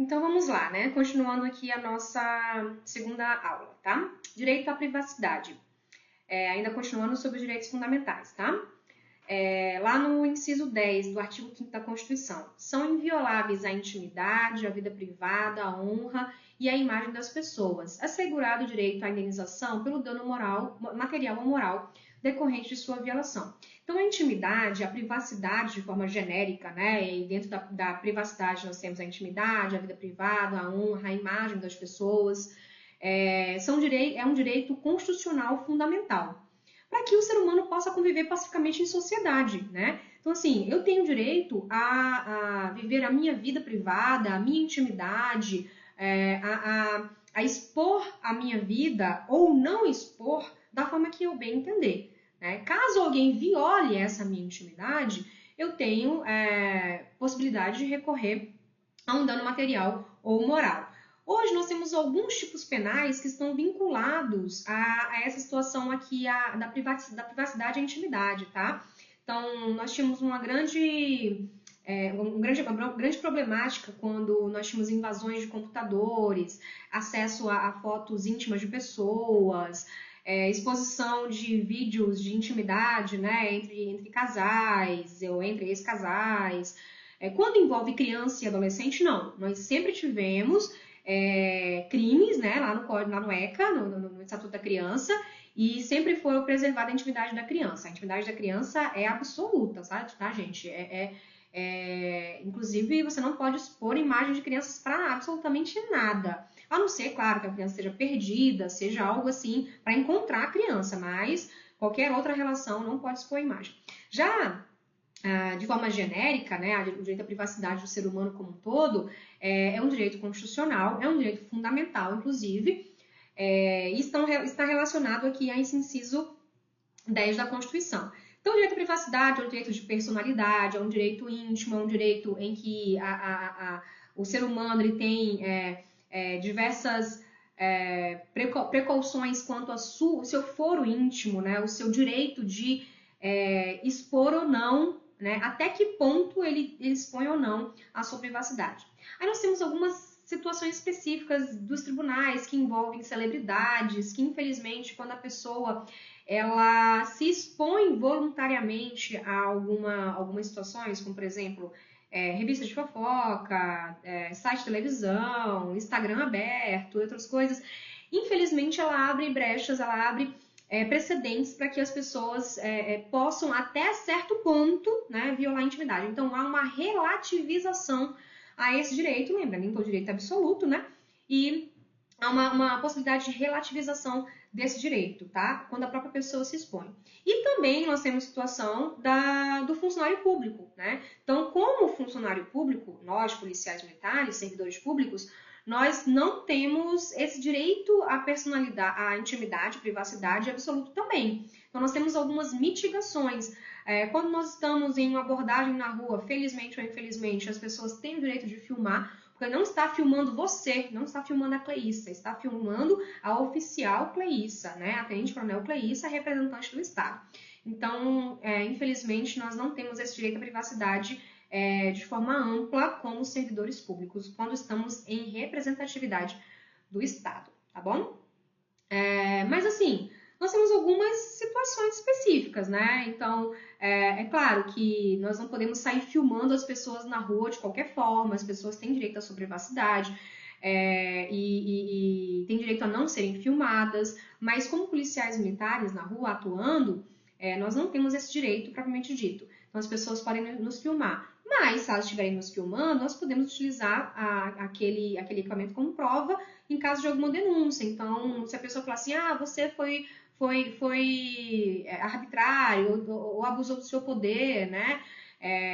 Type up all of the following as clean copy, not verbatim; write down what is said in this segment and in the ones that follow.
Então vamos lá, né? Continuando aqui a nossa segunda aula, tá? Direito à privacidade. Ainda continuando sobre os direitos fundamentais, tá? Lá no inciso 10 do artigo 5º da Constituição, são invioláveis a intimidade, a vida privada, a honra e a imagem das pessoas, assegurado o direito à indenização pelo dano moral, material ou moral decorrente de sua violação. Então, a intimidade, a privacidade de forma genérica, né? E dentro da privacidade nós temos a intimidade, a vida privada, a honra, a imagem das pessoas. É um direito constitucional fundamental para que o ser humano possa conviver pacificamente em sociedade, né? Então, assim, eu tenho direito a viver a minha vida privada, a minha intimidade, a expor a minha vida ou não expor da forma que eu bem entender. Né? Caso alguém viole essa minha intimidade, eu tenho possibilidade de recorrer a um dano material ou moral. Hoje nós temos alguns tipos penais que estão vinculados a essa situação aqui da privacidade e intimidade, tá? Então, nós tínhamos uma grande problemática quando nós tínhamos invasões de computadores, acesso a fotos íntimas de pessoas, exposição de vídeos de intimidade, né, entre casais ou entre ex-casais. Quando envolve criança e adolescente, não. Nós sempre tivemos crimes, né, lá no ECA, no Estatuto da Criança, e sempre foi preservada a intimidade da criança. A intimidade da criança é absoluta, sabe? Tá, gente? Inclusive, você não pode expor imagem de crianças para absolutamente nada. A não ser, claro, que a criança seja perdida, seja algo assim, para encontrar a criança, mas qualquer outra relação não pode expor imagem. Já de forma genérica, né, o direito à privacidade do ser humano como um todo é um direito constitucional, é um direito fundamental, inclusive, e está relacionado aqui a esse inciso 10 da Constituição. Então, o direito à privacidade é um direito de personalidade, é um direito íntimo, é um direito em que o ser humano ele tem diversas precauções quanto ao seu foro íntimo, né, o seu direito de expor ou não, né, até que ponto ele expõe ou não a sua privacidade. Aí nós temos algumas situações específicas dos tribunais que envolvem celebridades, que infelizmente quando a pessoa ela se expõe voluntariamente a algumas situações, como por exemplo, revista de fofoca, site de televisão, Instagram aberto, outras coisas, infelizmente ela abre brechas, ela abre precedentes para que as pessoas possam, até certo ponto, né, violar a intimidade. Então, há uma relativização a esse direito, lembra, nem todo direito é absoluto, né? E há uma possibilidade de relativização desse direito, tá? Quando a própria pessoa se expõe. E também nós temos a situação do funcionário público, né? Então, como funcionário público, nós, policiais militares, servidores públicos, nós não temos esse direito à personalidade, à intimidade, privacidade absoluto também. Então, nós temos algumas mitigações. Quando nós estamos em uma abordagem na rua, felizmente ou infelizmente, as pessoas têm o direito de filmar, porque não está filmando você, não está filmando a Cleíssa, está filmando a oficial Cleíssa, né? A tenente-coronel Cleíssa, representante do Estado. Então, infelizmente, nós não temos esse direito à privacidade de forma ampla como servidores públicos, quando estamos em representatividade do Estado, tá bom? Mas assim, nós temos algumas situações específicas, né? Então, é claro que nós não podemos sair filmando as pessoas na rua de qualquer forma, as pessoas têm direito à sua privacidade e têm direito a não serem filmadas, mas como policiais militares na rua atuando, nós não temos esse direito propriamente dito. Então, as pessoas podem nos filmar. Mas, se elas estiverem nos filmando, nós podemos utilizar aquele equipamento como prova em caso de alguma denúncia. Então, se a pessoa falar assim, você foi arbitrário ou abusou do seu poder, né?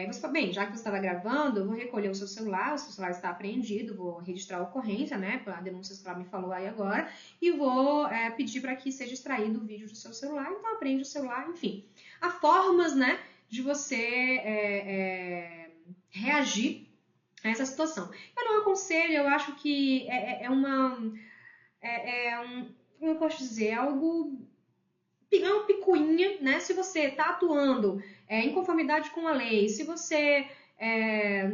Você fala, bem, já que você estava gravando, eu vou recolher o seu celular está apreendido, vou registrar a ocorrência, né? A denúncia que ela me falou aí agora, e vou pedir para que seja extraído o vídeo do seu celular, então apreende o celular, enfim. Há formas, né, de você reagir a essa situação. Eu não aconselho, eu acho que como eu posso dizer, algo, é uma picuinha, né? Se você está atuando em conformidade com a lei, se você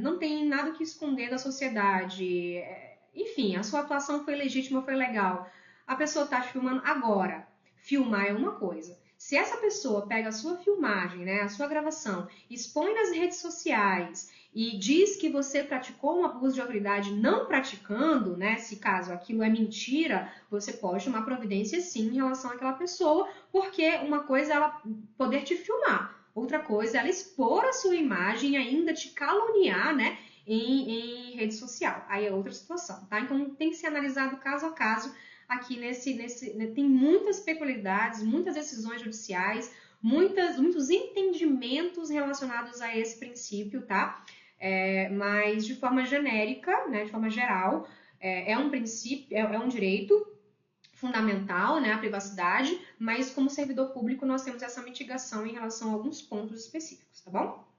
não tem nada o que esconder da sociedade, enfim, a sua atuação foi legítima, foi legal, a pessoa está te filmando agora. Filmar é uma coisa. Se essa pessoa pega a sua filmagem, né, a sua gravação, expõe nas redes sociais e diz que você praticou um abuso de autoridade não praticando, né, se caso aquilo é mentira, você pode tomar providência sim em relação àquela pessoa, porque uma coisa é ela poder te filmar, outra coisa é ela expor a sua imagem e ainda te caluniar, né, em rede social. Aí é outra situação, tá? Então tem que ser analisado caso a caso. Aqui tem muitas peculiaridades, muitas decisões judiciais, muitos entendimentos relacionados a esse princípio, tá? Mas de forma genérica, né, de forma geral, é um princípio, é um direito fundamental, né, a privacidade, mas como servidor público nós temos essa mitigação em relação a alguns pontos específicos, tá bom?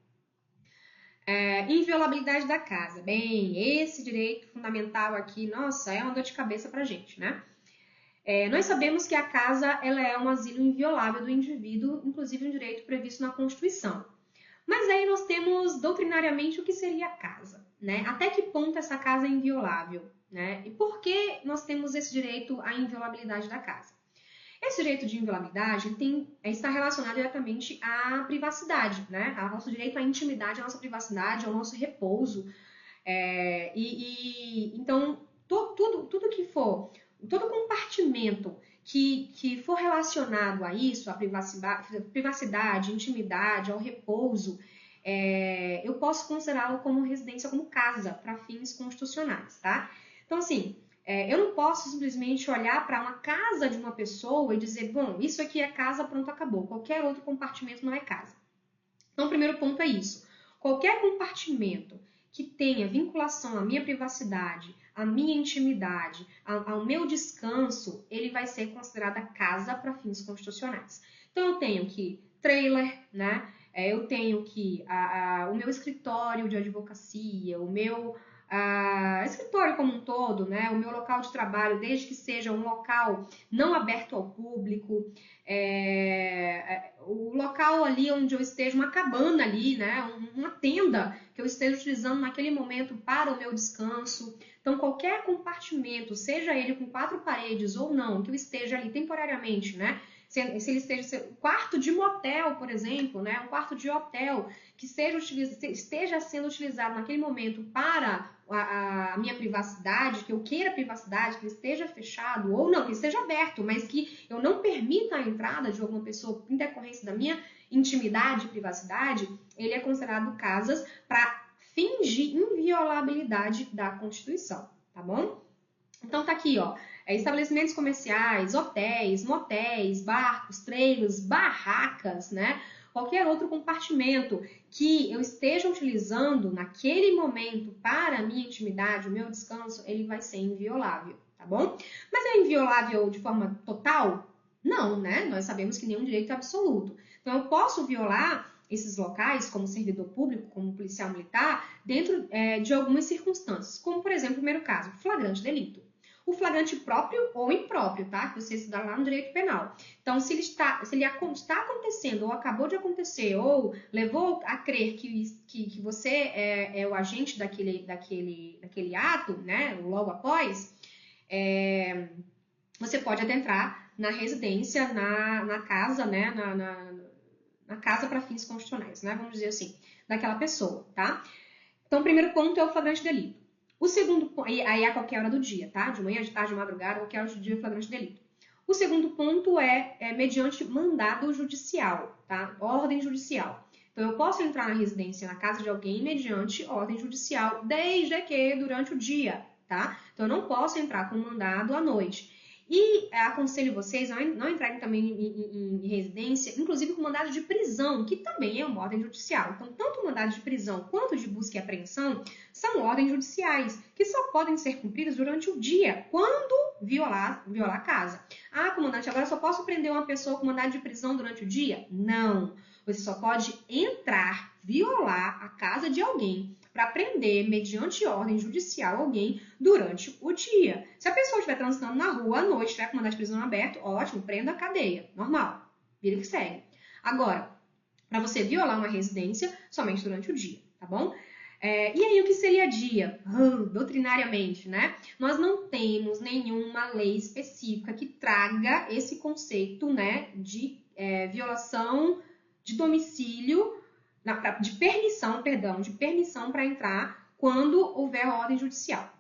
Inviolabilidade da casa. Bem, esse direito fundamental aqui, nossa, é uma dor de cabeça pra gente, né? Nós sabemos que a casa ela é um asilo inviolável do indivíduo, inclusive um direito previsto na Constituição. Mas aí nós temos doutrinariamente o que seria a casa, né? Até que ponto essa casa é inviolável, né? E por que nós temos esse direito à inviolabilidade da casa? Esse direito de inviolabilidade está relacionado diretamente à privacidade, né? Ao nosso direito à intimidade, à nossa privacidade, ao nosso repouso. Então, tudo que for, todo compartimento que for relacionado a isso, à privacidade, intimidade, ao repouso, eu posso considerá-lo como residência, como casa, para fins constitucionais, tá? Então, assim, eu não posso simplesmente olhar para uma casa de uma pessoa e dizer, bom, isso aqui é casa, pronto, acabou. Qualquer outro compartimento não é casa. Então, o primeiro ponto é isso. Qualquer compartimento que tenha vinculação à minha privacidade, à minha intimidade, ao meu descanso, ele vai ser considerada casa para fins constitucionais. Então, eu tenho que trailer, né? Eu tenho que o meu escritório de advocacia, o meu escritório como um todo, né? O meu local de trabalho, desde que seja um local não aberto ao público, o local ali onde eu esteja, uma cabana ali, né? Uma tenda que eu esteja utilizando naquele momento para o meu descanso. Então, qualquer compartimento, seja ele com 4 paredes ou não, que eu esteja ali temporariamente, né? Se ele esteja um quarto de motel, por exemplo, né? Um quarto de hotel que esteja sendo utilizado naquele momento para a minha privacidade, que eu queira privacidade, que ele esteja fechado ou não, que ele esteja aberto, mas que eu não permita a entrada de alguma pessoa em decorrência da minha intimidade e privacidade, ele é considerado casas para fins de inviolabilidade da Constituição, tá bom? Então tá aqui, ó, estabelecimentos comerciais, hotéis, motéis, barcos, trailers, barracas, né? Qualquer outro compartimento que eu esteja utilizando naquele momento para a minha intimidade, o meu descanso, ele vai ser inviolável, tá bom? Mas é inviolável de forma total? Não, né? Nós sabemos que nenhum direito é absoluto. Então, eu posso violar esses locais, como servidor público, como policial militar, dentro de algumas circunstâncias. Como, por exemplo, o primeiro caso, flagrante delito. O flagrante próprio ou impróprio, tá? Que você estuda lá no direito penal. Então, se ele está acontecendo, ou acabou de acontecer, ou levou a crer que você é o agente daquele ato, né? Logo após, você pode adentrar na residência, na casa, né? Na casa para fins constitucionais, né? Vamos dizer assim, daquela pessoa, tá? Então, o primeiro ponto é o flagrante delito. O segundo ponto, aí é a qualquer hora do dia, tá? De manhã, de tarde, de madrugada, qualquer hora do dia, flagrante delito. O segundo ponto é mediante mandado judicial, tá? Ordem judicial. Então, eu posso entrar na residência, na casa de alguém, mediante ordem judicial, desde que durante o dia, tá? Então, eu não posso entrar com mandado à noite. E aconselho vocês a não entrarem também em residência, inclusive com mandado de prisão, que também é uma ordem judicial. Então, tanto o mandado de prisão quanto de busca e apreensão são ordens judiciais, que só podem ser cumpridas durante o dia, quando violar a casa. Ah, comandante, agora eu só posso prender uma pessoa com mandado de prisão durante o dia? Não. Você só pode entrar, violar a casa de alguém para prender, mediante ordem judicial, alguém durante o dia. Se a pessoa estiver transitando na rua à noite, estiver com mandado de prisão aberto, ótimo, prenda a cadeia, normal, vira que segue. Agora, para você violar uma residência, somente durante o dia, tá bom? E aí, o que seria dia? dia, doutrinariamente, né? Nós não temos nenhuma lei específica que traga esse conceito, né, de violação de domicílio, de permissão para entrar quando houver ordem judicial.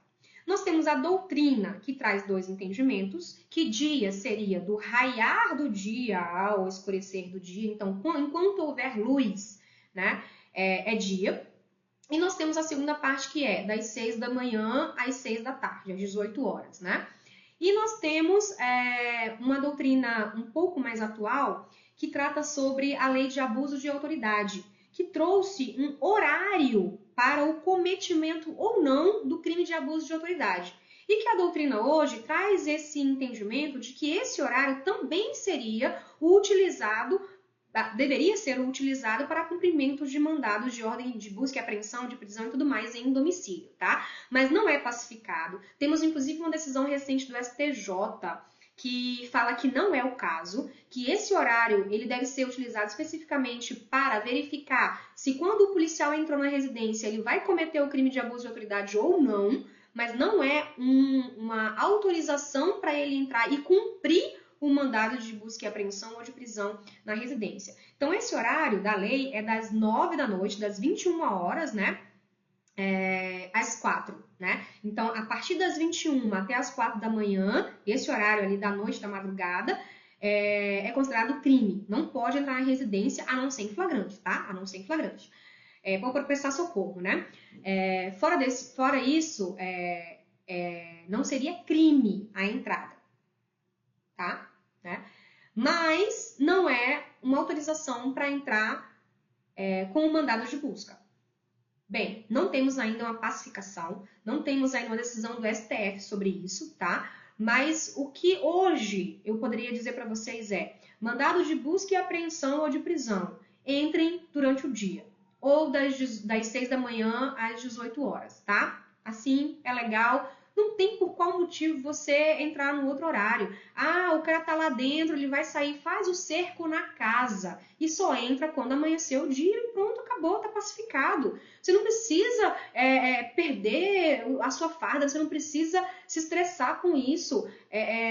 Nós temos a doutrina, que traz dois entendimentos, que dia seria do raiar do dia ao escurecer do dia, então, enquanto houver luz, né, é dia. E nós temos a segunda parte, que é das 6 da manhã às 6 da tarde, às 18 horas, né? E nós temos uma doutrina um pouco mais atual, que trata sobre a lei de abuso de autoridade, que trouxe um horário para o cometimento ou não do crime de abuso de autoridade. E que a doutrina hoje traz esse entendimento de que esse horário também deveria ser utilizado para cumprimento de mandados de ordem de busca e apreensão, de prisão e tudo mais em domicílio, tá? Mas não é pacificado. Temos, inclusive, uma decisão recente do STJ que fala que não é o caso, que esse horário ele deve ser utilizado especificamente para verificar se quando o policial entrou na residência ele vai cometer o crime de abuso de autoridade ou não, mas não é uma autorização para ele entrar e cumprir o mandado de busca e apreensão ou de prisão na residência. Então, esse horário da lei é das 9 da noite, das 21 horas, né? Às 4, né? Então, a partir das 21 até as 4 da manhã, esse horário ali da noite, da madrugada, é considerado crime. Não pode entrar na residência, a não ser em flagrante, tá? A não ser em flagrante. Para prestar socorro, né? Fora isso, não seria crime a entrada, tá? Né? Mas não é uma autorização para entrar com o mandado de busca. Bem, não temos ainda uma pacificação, não temos ainda uma decisão do STF sobre isso, tá? Mas o que hoje eu poderia dizer para vocês é: mandado de busca e apreensão ou de prisão, entrem durante o dia, ou das 6 da manhã às 18 horas, tá? Assim é legal. Não tem por qual motivo você entrar no outro horário. Ah, o cara tá lá dentro, ele vai sair, faz o cerco na casa e só entra quando amanhecer o dia e pronto, acabou, tá pacificado. Você não precisa perder a sua farda, você não precisa se estressar com isso.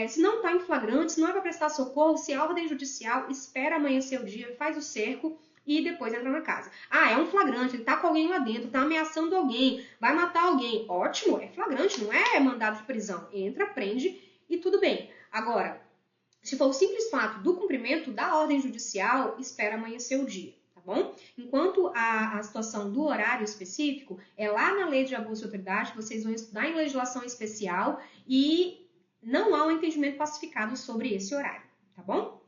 Se não tá em flagrante, se não é para prestar socorro, se é ordem judicial, espera amanhecer o dia, faz o cerco e depois entra na casa. Ah, é um flagrante, ele tá com alguém lá dentro, tá ameaçando alguém, vai matar alguém. Ótimo, é flagrante, não é mandado de prisão. Entra, prende e tudo bem. Agora, se for o simples fato do cumprimento da ordem judicial, espera amanhecer o dia, tá bom? Enquanto a situação do horário específico é lá na lei de abuso de autoridade, vocês vão estudar em legislação especial e não há um entendimento pacificado sobre esse horário, tá bom?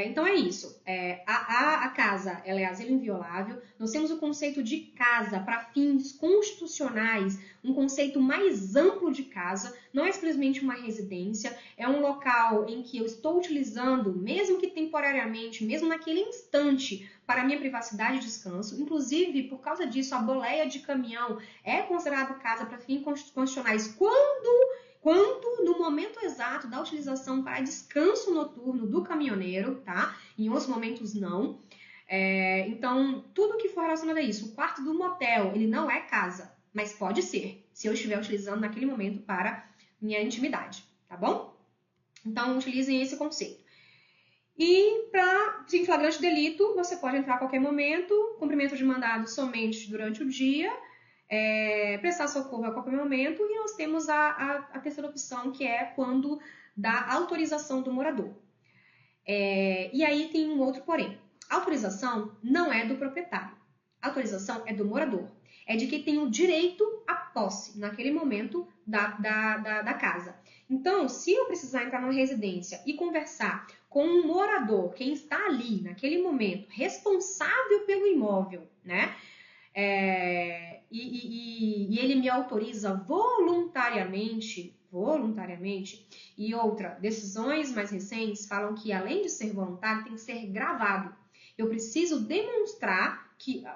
Então é isso. A casa ela é asilo inviolável. Nós temos o conceito de casa para fins constitucionais, um conceito mais amplo de casa. Não é simplesmente uma residência, é um local em que eu estou utilizando, mesmo que temporariamente, mesmo naquele instante, para minha privacidade e descanso. Inclusive, por causa disso, a boleia de caminhão é considerado casa para fins constitucionais quando no momento exato da utilização para descanso noturno do caminhoneiro, tá? Em outros momentos não. Então, tudo que for relacionado a isso, o quarto do motel, ele não é casa, mas pode ser, se eu estiver utilizando naquele momento para minha intimidade, tá bom? Então, utilizem esse conceito. E para flagrante delito, você pode entrar a qualquer momento, cumprimento de mandado somente durante o dia, prestar socorro a qualquer momento, e nós temos a terceira opção, que é quando dá autorização do morador. E aí tem um outro porém. A autorização não é do proprietário. A autorização é do morador. É de quem tem o direito à posse, naquele momento da casa. Então, se eu precisar entrar numa residência e conversar com um morador, quem está ali, naquele momento, responsável pelo imóvel, né? E ele me autoriza voluntariamente, e outra, decisões mais recentes falam que além de ser voluntário, tem que ser gravado. Eu preciso demonstrar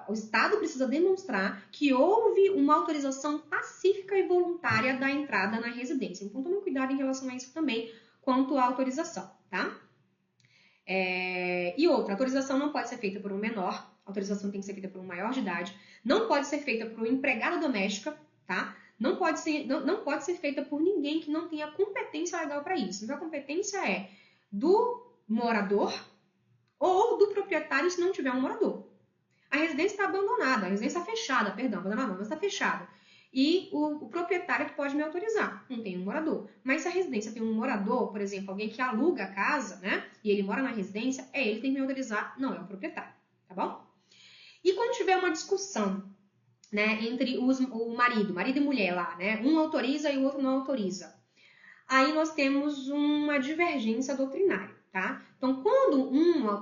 o Estado precisa demonstrar que houve uma autorização pacífica e voluntária da entrada na residência. Então, tome cuidado em relação a isso também, quanto à autorização, tá? E outra, a autorização não pode ser feita por um menor, A autorização tem que ser feita por um maior de idade. Não pode ser feita por uma empregada doméstica, tá? Não pode ser feita por ninguém que não tenha competência legal para isso. Então, a competência é do morador ou do proprietário se não tiver um morador. A residência está abandonada, a residência está fechada, perdão, abandonada não, mas está fechada. E o proprietário que pode me autorizar, não tem um morador. Mas se a residência tem um morador, por exemplo, alguém que aluga a casa, né, e ele mora na residência, ele tem que me autorizar, não é o proprietário, tá bom? E quando tiver uma discussão, né, entre o marido e mulher lá, né, um autoriza e o outro não autoriza, aí nós temos uma divergência doutrinária, tá? Então, quando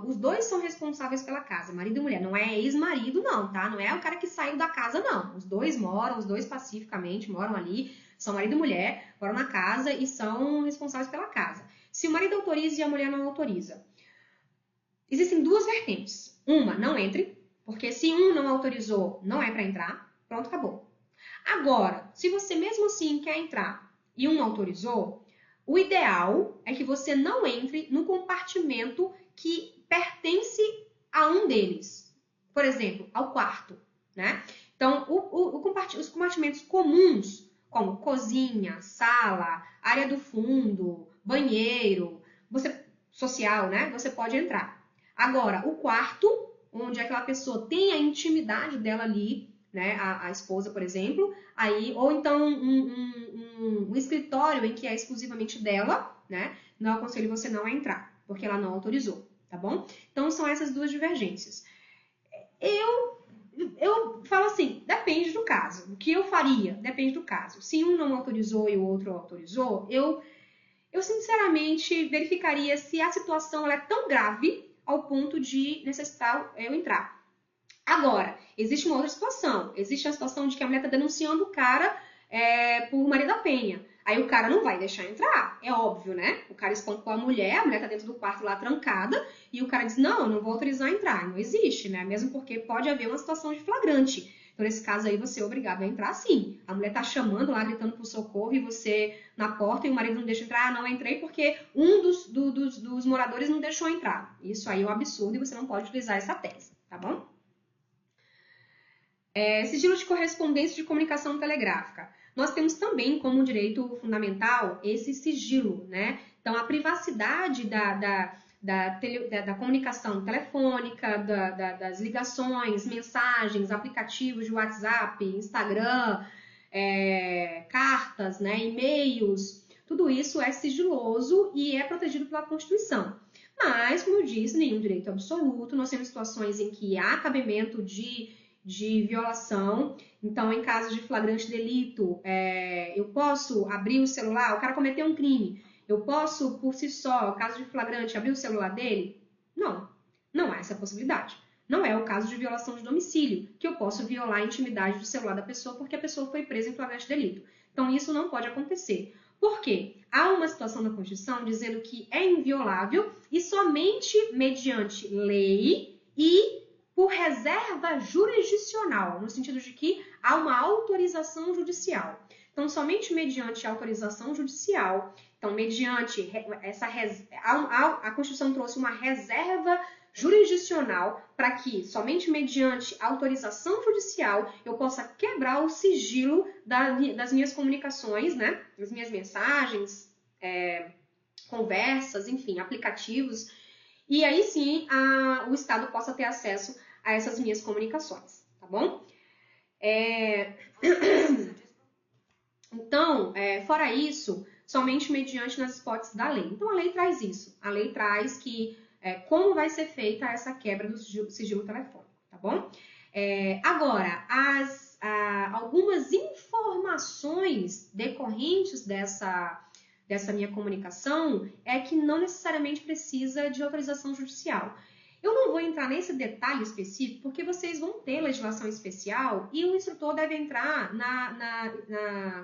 os dois são responsáveis pela casa, marido e mulher, não é ex-marido não, tá? Não é o cara que saiu da casa, não. Os dois moram, os dois pacificamente moram ali, são marido e mulher, moram na casa e são responsáveis pela casa. Se o marido autoriza e a mulher não autoriza, existem duas vertentes. Uma, não entre, porque se um não autorizou, não é para entrar, pronto, acabou. Agora, se você mesmo assim quer entrar e um autorizou, o ideal é que você não entre no compartimento que pertence a um deles. Por exemplo, ao quarto, né? Então, os compartimentos comuns, como cozinha, sala, área do fundo, banheiro, social, né? Você pode entrar. Agora, o quarto, onde aquela pessoa tem a intimidade dela ali, né, a esposa, por exemplo, aí, ou então um escritório em que é exclusivamente dela, né, não aconselho você não a entrar, porque ela não autorizou, tá bom? Então, são essas duas divergências. Eu falo assim, depende do caso. O que eu faria? Depende do caso. Se um não autorizou e o outro autorizou, eu sinceramente verificaria se a situação ela é tão grave ao ponto de necessitar eu entrar. Agora, existe uma outra situação. Existe a situação de que a mulher está denunciando o cara por Maria da Penha. Aí o cara não vai deixar entrar, é óbvio, né? O cara espancou a mulher tá dentro do quarto lá trancada, e o cara diz, não, eu não vou autorizar a entrar. Não existe, né? Mesmo porque pode haver uma situação de flagrante. Então, nesse caso aí, você é obrigado a entrar sim. A mulher tá chamando lá, gritando por socorro, e você na porta, e o marido não deixa entrar. Ah, não entrei porque um dos moradores não deixou entrar. Isso aí é um absurdo e você não pode utilizar essa tese, tá bom? Sigilo de correspondência de comunicação telegráfica. Nós temos também como direito fundamental esse sigilo, né? Então, a privacidade da comunicação telefônica, das ligações, mensagens, aplicativos de WhatsApp, Instagram, cartas, né, e-mails, tudo isso é sigiloso e é protegido pela Constituição. Mas, como eu disse, nenhum direito absoluto. Nós temos situações em que há cabimento de violação. Então, em caso de flagrante delito, eu posso abrir o celular, o cara cometeu um crime, eu posso, por si só, caso de flagrante, abrir o celular dele? Não, não há essa possibilidade. Não é o caso de violação de domicílio, que eu posso violar a intimidade do celular da pessoa porque a pessoa foi presa em flagrante delito. Então, isso não pode acontecer. Por quê? Há uma situação na Constituição dizendo que é inviolável e somente mediante lei e por reserva jurisdicional, no sentido de que há uma autorização judicial. Então, somente mediante autorização judicial, então, mediante a Constituição trouxe uma reserva jurisdicional para que, somente mediante autorização judicial, eu possa quebrar o sigilo das minhas comunicações, né? Das minhas mensagens, conversas, enfim, aplicativos, e aí sim o Estado possa ter acesso a essas minhas comunicações, tá bom? Então, fora isso, somente mediante nas hipóteses da lei. Então, a lei traz isso. A lei traz que como vai ser feita essa quebra do sigilo telefônico, tá bom? Agora, algumas informações decorrentes dessa minha comunicação é que não necessariamente precisa de autorização judicial. Eu não vou entrar nesse detalhe específico, porque vocês vão ter legislação especial e o instrutor deve entrar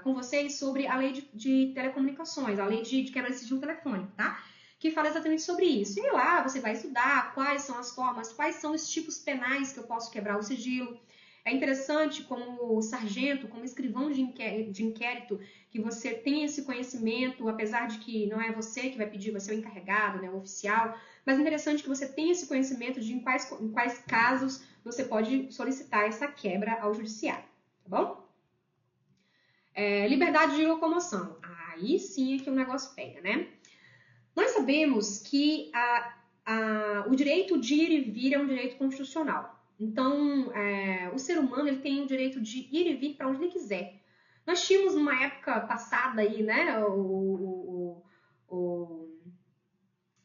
com vocês sobre a lei de telecomunicações, a lei de quebra de sigilo telefônico, tá? Que fala exatamente sobre isso. E lá você vai estudar quais são as formas, quais são os tipos penais que eu posso quebrar o sigilo. É interessante como sargento, como escrivão de inquérito, que você tenha esse conhecimento, apesar de que não é você que vai pedir, vai ser o encarregado, né, o oficial, mas é interessante que você tenha esse conhecimento de em quais casos você pode solicitar essa quebra ao judiciário, tá bom? Liberdade de locomoção. Aí sim é que o negócio pega, né? Nós sabemos que o direito de ir e vir é um direito constitucional. Então, o ser humano ele tem o direito de ir e vir para onde ele quiser. Nós tínhamos numa época passada aí, né, o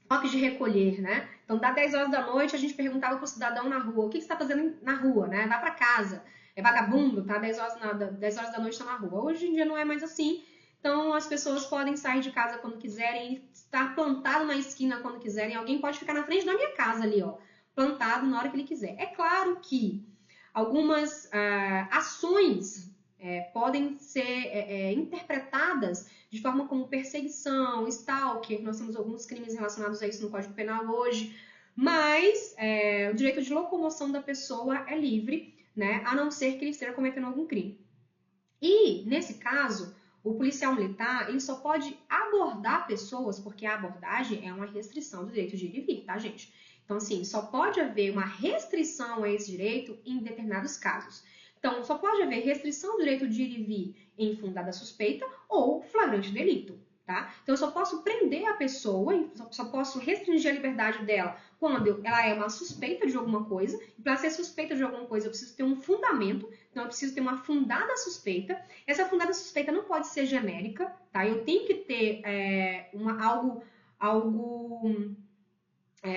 toque de recolher, né? Então, dá 10 horas da noite, a gente perguntava para o cidadão na rua, o que você está fazendo na rua, né? Vai para casa, é vagabundo, tá? 10 horas da noite está na rua. Hoje em dia não é mais assim. Então, as pessoas podem sair de casa quando quiserem, estar plantado na esquina quando quiserem. Alguém pode ficar na frente da minha casa ali, ó, plantado na hora que ele quiser. É claro que algumas ações podem ser interpretadas de forma como perseguição, stalker. Nós temos alguns crimes relacionados a isso no Código Penal hoje. Mas o direito de locomoção da pessoa é livre, né, a não ser que ele esteja cometendo algum crime. E, nesse caso, o policial militar, ele só pode abordar pessoas, porque a abordagem é uma restrição do direito de ir e vir, tá, gente? Então, assim, só pode haver uma restrição a esse direito em determinados casos. Então, só pode haver restrição do direito de ir e vir em fundada suspeita ou flagrante delito, tá? Então, eu só posso prender a pessoa, só posso restringir a liberdade dela quando ela é uma suspeita de alguma coisa. E para ser suspeita de alguma coisa, eu preciso ter um fundamento. Então, eu preciso ter uma fundada suspeita. Essa fundada suspeita não pode ser genérica, tá? Eu tenho que ter algo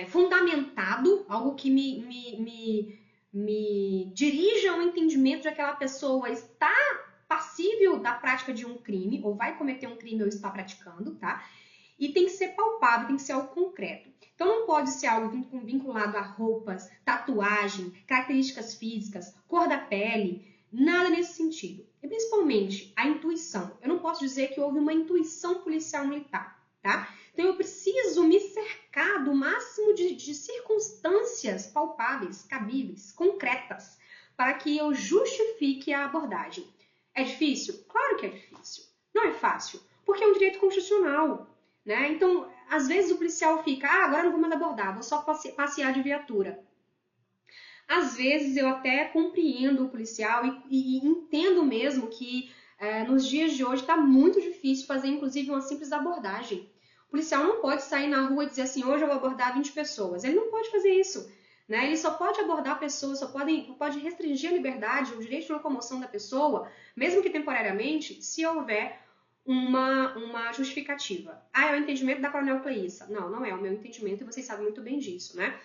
fundamentado, algo que me dirija ao entendimento de que aquela pessoa está passível da prática de um crime, ou vai cometer um crime ou está praticando, tá? E tem que ser palpável, tem que ser algo concreto. Então, não pode ser algo vinculado a roupas, tatuagem, características físicas, cor da pele, nada nesse sentido. E, principalmente, a intuição. Eu não posso dizer que houve uma intuição policial militar, tá? Então, eu preciso me cercar do máximo de circunstâncias palpáveis, cabíveis, concretas, para que eu justifique a abordagem. É difícil? Claro que é difícil. Não é fácil, porque é um direito constitucional, né? Então, às vezes o policial fica, agora não vou mais abordar, vou só passear de viatura. Às vezes eu até compreendo o policial e entendo mesmo que nos dias de hoje está muito difícil fazer, inclusive, uma simples abordagem. O policial não pode sair na rua e dizer assim, hoje eu vou abordar 20 pessoas. Ele não pode fazer isso, né? Ele só pode abordar pessoas, pode restringir a liberdade, o direito de locomoção da pessoa, mesmo que temporariamente, se houver uma justificativa. É o entendimento da Coronel Cleissa. Não, não é o meu entendimento e vocês sabem muito bem disso, né?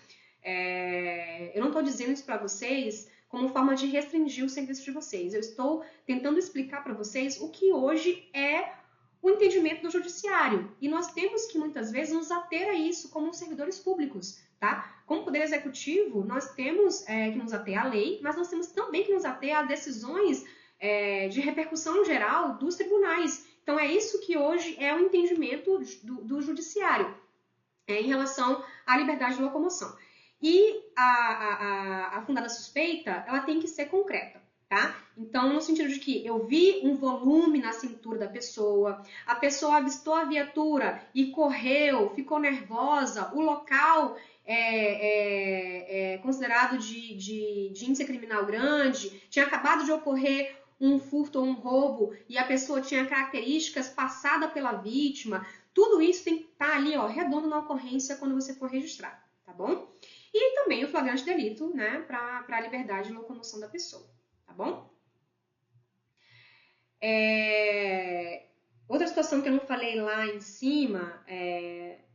Eu não estou dizendo isso para vocês como forma de restringir o serviço de vocês. Eu estou tentando explicar para vocês o que hoje é o entendimento do judiciário. E nós temos que, muitas vezes, nos ater a isso como servidores públicos, tá? Como Poder Executivo, nós temos que nos ater à lei, mas nós temos também que nos ater a decisões de repercussão geral dos tribunais. Então, é isso que hoje é o entendimento do judiciário em relação à liberdade de locomoção. E a fundada suspeita, ela tem que ser concreta, tá? Então, no sentido de que eu vi um volume na cintura da pessoa, a pessoa avistou a viatura e correu, ficou nervosa, o local é considerado de índice criminal grande, tinha acabado de ocorrer um furto ou um roubo e a pessoa tinha características passadas pela vítima, tudo isso tem que estar ali, ó, redondo na ocorrência quando você for registrar, tá bom? E também o flagrante delito, né, para a liberdade de locomoção da pessoa, tá bom? Outra situação que eu não falei lá em cima,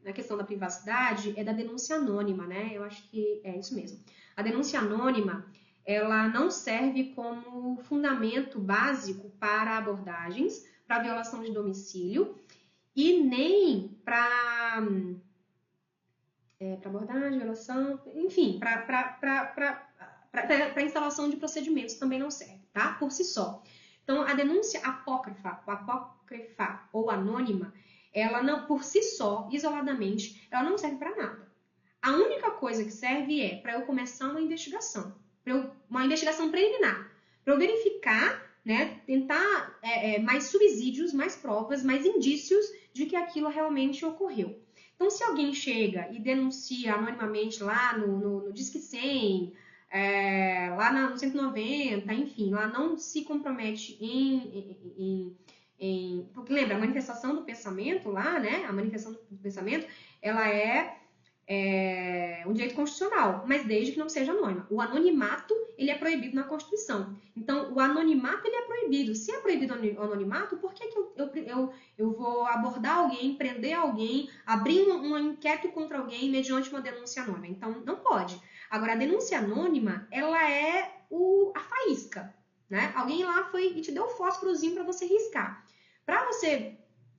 na questão da privacidade, é da denúncia anônima, né? Eu acho que é isso mesmo. A denúncia anônima, ela não serve como fundamento básico para abordagens, para violação de domicílio e nem para abordagem, violação, enfim, para instalação de procedimentos também não serve, tá? Por si só. Então, a denúncia apócrifa ou anônima, ela não, por si só, isoladamente, ela não serve para nada. A única coisa que serve é para eu começar uma investigação, uma investigação preliminar, para eu verificar, né, tentar mais subsídios, mais provas, mais indícios de que aquilo realmente ocorreu. Então, se alguém chega e denuncia anonimamente lá no Disque 100, lá no 190, enfim, lá não se compromete porque lembra, a manifestação do pensamento lá, né? A manifestação do pensamento, ela é um direito constitucional, mas desde que não seja anônima. O anonimato, ele é proibido na Constituição. Então, o anonimato, ele é proibido. Se é proibido o anonimato, por que eu vou abordar alguém, prender alguém, abrir um inquérito contra alguém mediante uma denúncia anônima? Então, não pode. Agora, a denúncia anônima, ela é a faísca, né? Alguém lá foi e te deu o fósforozinho para você riscar. Para você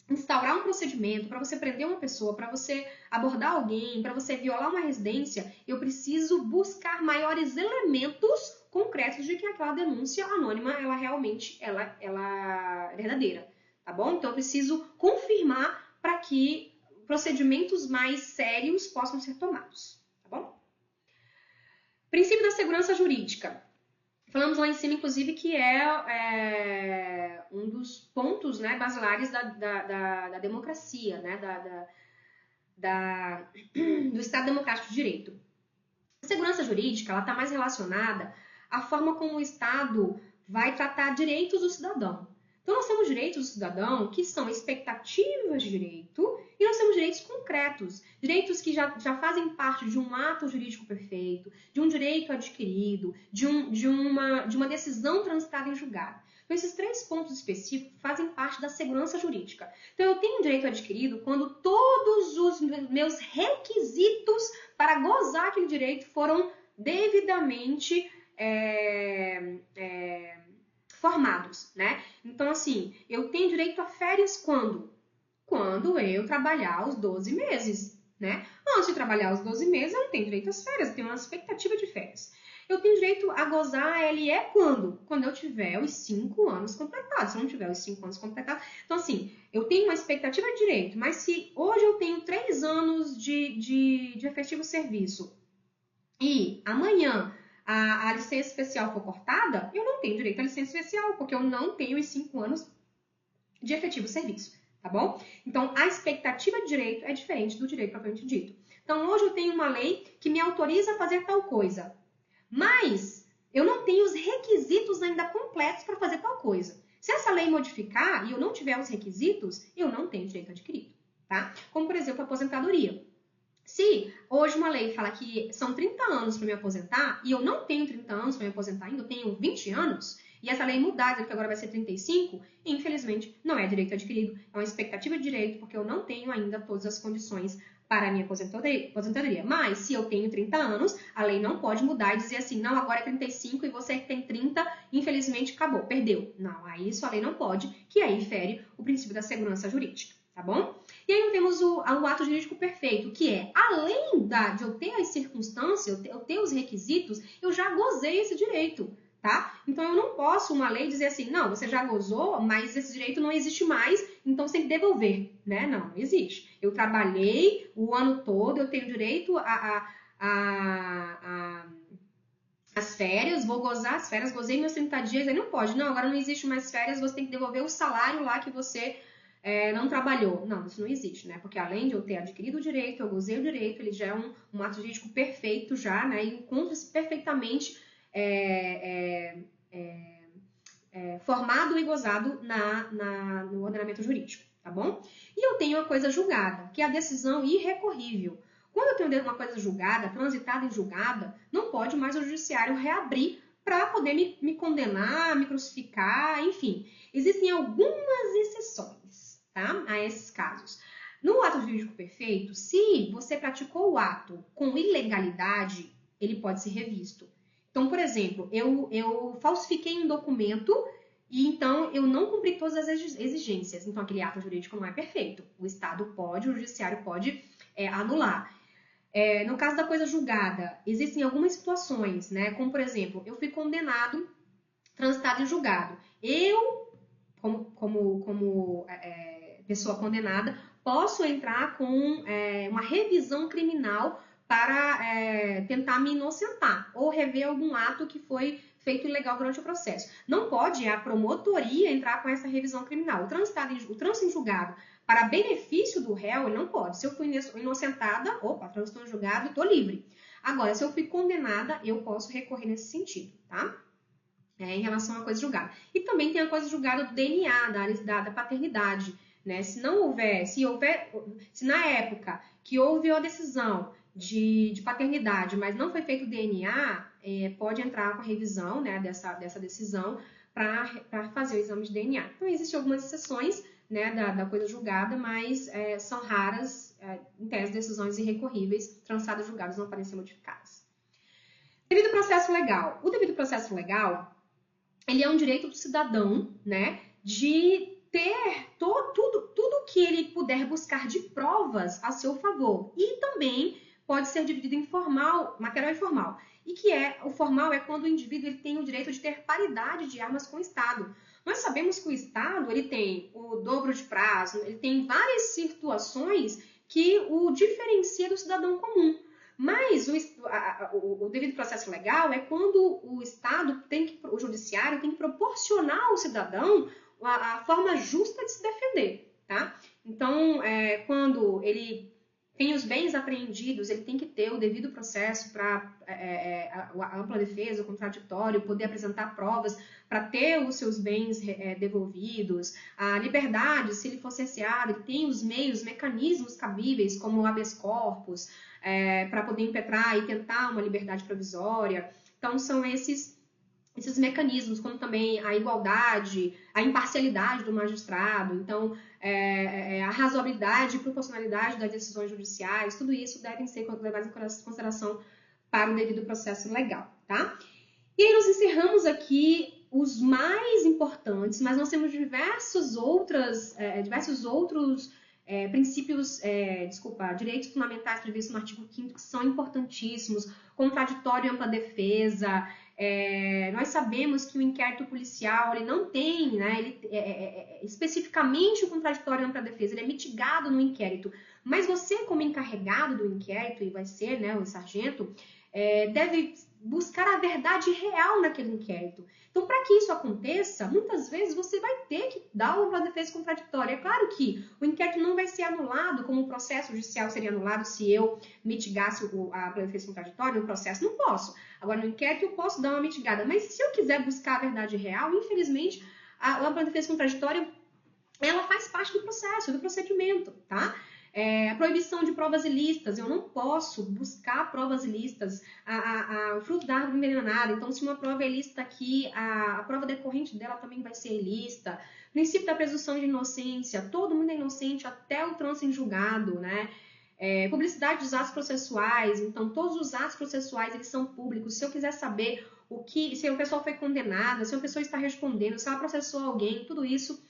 instaurar um procedimento, para você prender uma pessoa, para você abordar alguém, para você violar uma residência, eu preciso buscar maiores elementos concretos de que aquela denúncia anônima, ela realmente ela é verdadeira, tá bom? Então, eu preciso confirmar para que procedimentos mais sérios possam ser tomados, tá bom? Princípio da segurança jurídica. Falamos lá em cima, inclusive, que é um dos pontos, né, basilares da democracia, né, do Estado Democrático de Direito. A segurança jurídica está mais relacionada à forma como o Estado vai tratar direitos do cidadão. Então, nós temos direitos do cidadão que são expectativas de direito e nós temos direitos concretos, direitos que já fazem parte de um ato jurídico perfeito, de um direito adquirido, de uma decisão transitada em julgado. Então, esses 3 pontos específicos fazem parte da segurança jurídica. Então, eu tenho um direito adquirido quando todos os meus requisitos para gozar aquele direito foram devidamente formados, né? Então, assim, eu tenho direito a férias quando? Quando eu trabalhar os 12 meses, né? Antes de trabalhar os 12 meses, eu não tenho direito às férias, eu tenho uma expectativa de férias. Eu tenho direito a gozar a LE quando? Quando eu tiver os 5 anos completados. Se eu não tiver os 5 anos completados... Então, assim, eu tenho uma expectativa de direito, mas se hoje eu tenho 3 anos de efetivo serviço e amanhã a licença especial for cortada, eu não tenho direito à licença especial, porque eu não tenho os 5 anos de efetivo serviço, tá bom? Então, a expectativa de direito é diferente do direito propriamente dito. Então, hoje eu tenho uma lei que me autoriza a fazer tal coisa, mas eu não tenho os requisitos ainda completos para fazer tal coisa. Se essa lei modificar e eu não tiver os requisitos, eu não tenho direito adquirido, tá? Como, por exemplo, a aposentadoria. Se hoje uma lei fala que são 30 anos para me aposentar e eu não tenho 30 anos para me aposentar ainda, eu tenho 20 anos, e essa lei mudar, dizendo que agora vai ser 35, infelizmente não é direito adquirido, é uma expectativa de direito, porque eu não tenho ainda todas as condições para a minha aposentadoria. Mas, se eu tenho 30 anos, a lei não pode mudar e dizer assim, não, agora é 35 e você que tem 30, infelizmente acabou, perdeu. Não, aí isso a lei não pode, que aí fere o princípio da segurança jurídica, tá bom? E aí temos o ato jurídico perfeito, que é, além de eu ter as circunstâncias, eu ter os requisitos, eu já gozei esse direito, tá? Então, eu não posso, uma lei, dizer assim, não, você já gozou, mas esse direito não existe mais, então você tem que devolver, né? Não, não existe. Eu trabalhei o ano todo, eu tenho direito as férias, vou gozar as férias, gozei meus 30 dias, aí não pode. Não, agora não existe mais férias, você tem que devolver o salário lá que você não trabalhou. Não, isso não existe, né? Porque além de eu ter adquirido o direito, eu gozei o direito, ele já é um ato jurídico perfeito já, né? E encontra-se perfeitamente formado e gozado no ordenamento jurídico, tá bom? E eu tenho uma coisa julgada, que é a decisão irrecorrível. Quando eu tenho uma coisa julgada, transitada em julgada, não pode mais o judiciário reabrir para poder me condenar, me crucificar, enfim. Existem algumas exceções, tá? A esses casos. No ato jurídico perfeito, se você praticou o ato com ilegalidade, ele pode ser revisto. Então, por exemplo, eu falsifiquei um documento e então eu não cumpri todas as exigências. Então, aquele ato jurídico não é perfeito. O Estado pode, o judiciário pode anular. No caso da coisa julgada, existem algumas situações, né? Como, por exemplo, eu fui condenado, transitado em julgado. Eu, como pessoa condenada, posso entrar com uma revisão criminal para tentar me inocentar ou rever algum ato que foi feito ilegal durante o processo. Não pode a promotoria entrar com essa revisão criminal. O trânsito em julgado para benefício do réu, ele não pode. Se eu fui inocentada, trânsito em julgado, estou livre. Agora, se eu fui condenada, eu posso recorrer nesse sentido, tá? Em relação à coisa julgada. E também tem a coisa julgada do DNA, da paternidade, né? Se na época que houve a decisão de paternidade, mas não foi feito o DNA, pode entrar com a revisão, né, dessa decisão para fazer o exame de DNA. Então, existem algumas exceções, né, da coisa julgada, mas são raras, em tese, decisões irrecorríveis, transadas julgadas não podem ser modificadas. Devido processo legal. O devido processo legal, ele é um direito do cidadão, né, de ter tudo que ele puder buscar de provas a seu favor. E também pode ser dividido em formal, material e formal. E o formal é quando o indivíduo ele tem o direito de ter paridade de armas com o Estado. Nós sabemos que o Estado ele tem o dobro de prazo, ele tem várias situações que o diferencia do cidadão comum. Mas o devido processo legal é quando o Estado o judiciário tem que proporcionar ao cidadão a forma justa de se defender, tá? Então, quando ele tem os bens apreendidos, ele tem que ter o devido processo para a ampla defesa, o contraditório, poder apresentar provas para ter os seus bens devolvidos. A liberdade, se ele for cerceado, ele tem os mecanismos cabíveis, como o habeas corpus, para poder impetrar e tentar uma liberdade provisória. Então, são esses mecanismos, como também a igualdade, a imparcialidade do magistrado, então a razoabilidade e proporcionalidade das decisões judiciais, tudo isso devem ser levados em consideração para o devido processo legal, tá? E aí nós encerramos aqui os mais importantes, mas nós temos diversos outros princípios, direitos fundamentais previstos no artigo 5º que são importantíssimos, contraditório e ampla defesa. Nós sabemos que o inquérito policial ele não tem, né, especificamente o contraditório e ampla defesa, ele é mitigado no inquérito, mas você como encarregado do inquérito, e vai ser, né, o sargento, deve buscar a verdade real naquele inquérito. Então, para que isso aconteça, muitas vezes você vai ter que dar uma defesa contraditória. É claro que o inquérito não vai ser anulado, como o processo judicial seria anulado se eu mitigasse a defesa contraditória no processo. Não posso. Agora, no inquérito eu posso dar uma mitigada. Mas se eu quiser buscar a verdade real, infelizmente, a defesa contraditória ela faz parte do processo, do procedimento, tá? A proibição de provas ilícitas, eu não posso buscar provas ilícitas, o fruto da árvore envenenada, então se uma prova é ilícita aqui, a prova decorrente dela também vai ser ilícita. Princípio da presunção de inocência, todo mundo é inocente até o trânsito em julgado, né? Publicidade dos atos processuais, então todos os atos processuais eles são públicos. Se eu quiser saber se a pessoa foi condenada, se a pessoa está respondendo, se ela processou alguém, tudo isso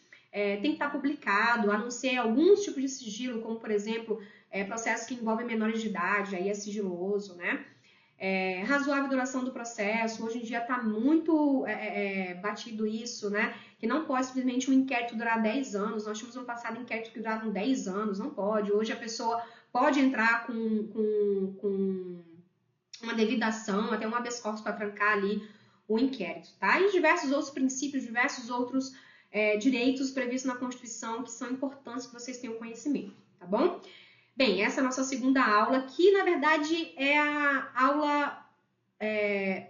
tem que estar publicado, a não ser alguns tipos de sigilo, como, por exemplo, processos que envolvem menores de idade, aí é sigiloso, né? Razoável duração do processo, hoje em dia está muito batido isso, né? Que não pode simplesmente um inquérito durar 10 anos, nós tínhamos no passado inquéritos que duravam 10 anos, não pode, hoje a pessoa pode entrar com uma devida ação, até um habeas corpus para trancar ali o inquérito, tá? E diversos outros princípios, diversos outros direitos previstos na Constituição que são importantes que vocês tenham conhecimento, tá bom? Bem, essa é a nossa segunda aula, que na verdade é a aula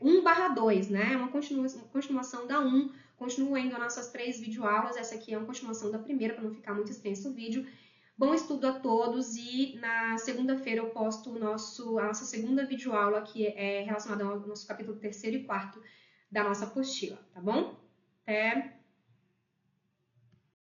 1/2, né? Uma continuação da 1, continuando as nossas 3 videoaulas, essa aqui é uma continuação da primeira, para não ficar muito extenso o vídeo. Bom estudo a todos e na segunda-feira eu posto a nossa segunda videoaula, que é relacionada ao nosso capítulo 3º e 4º da nossa apostila, tá bom? Até